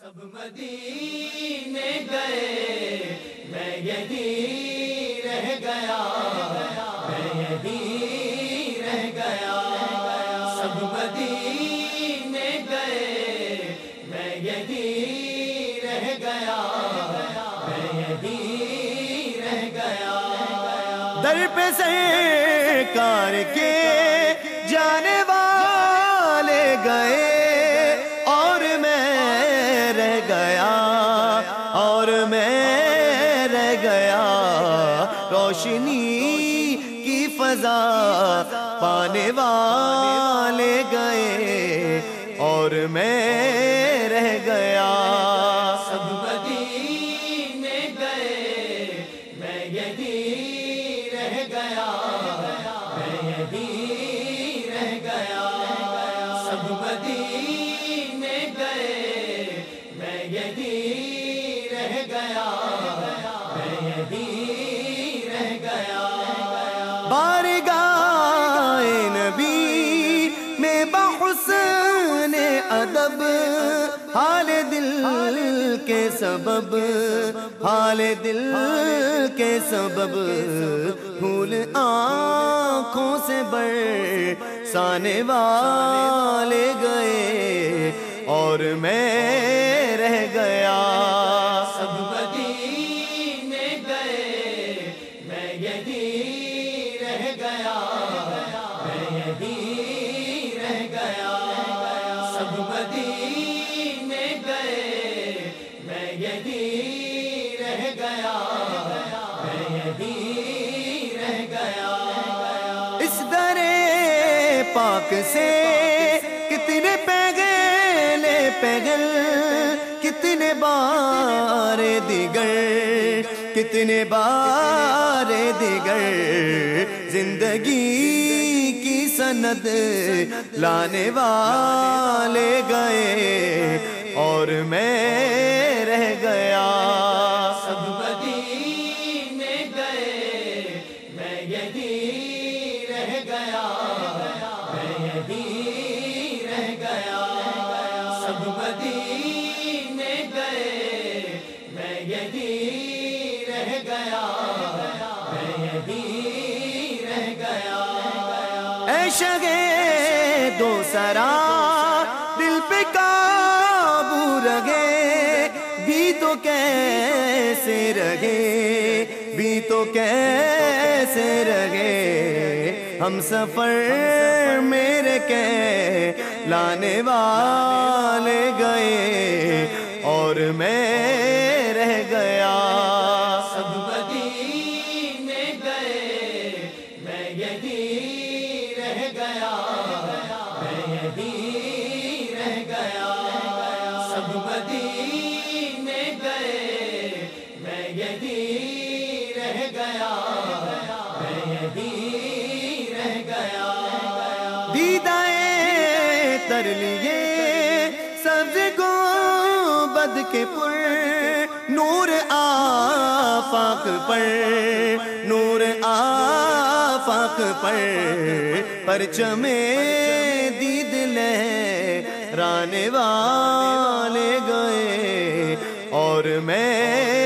سب مدینے گئے میں یہیں رہ گیا، میں یہیں رہ گیا۔ سب مدینے گئے میں یہیں رہ گیا، میں یہیں رہ گیا۔ در پہ سرکار کے جانے والے گئے اور میں رہ گیا، اور میں رہ گیا۔ روشنی کی فضا پانے والے گئے اور میں رہ گیا۔ سب مدینے گئے میں یہیں رہ گیا، میں یہیں رہ گیا۔ سب مدینے گئے میں یہیں رہ گیا، میں یہیں رہ گیا۔ بارگاہ نبی میں بحسن ادب حال دل کے سبب، حال دل کے سبب پھول آنکھوں سے برسانے والے گئے اور میں رہ گیا۔ سب مدینے گئے میں یہیں رہ گیا، میں یہیں رہ گیا۔ سب مدینے گئے میں یہیں رہ گیا، میں یہیں رہ گیا۔ اس در پاک سے کتنے پہلے پہل، کتنے بار دیگر، کتنے بار دیگر زندگی کی سند لانے والے گئے اور میں رہ گیا۔ سب مدینے گئے میں یہیں رہ گیا، میں یہیں رہ گیا۔ سب مدینے گئے میں یہیں رہ گیا، میں یہیں رہ گیا۔ اے شگے دو سرا دل پہ قابو رہے بھی تو کیسے رہے، بھی تو کیسے رہے۔ ہم سفر میرے کہلانے والے گئے اور میں رہ گیا۔ سب مدینے گئے میں یہیں رہ گیا، میں یہیں رہ گیا۔ سب مدینے گئے میں یہیں رہ گیا، میں یہیں رہ گیا۔ دیدائے تر لیے سبز گنبد کے پر نور آفاق پر، نور آفاق پر پرچم دید لہرانے والے گئے اور میں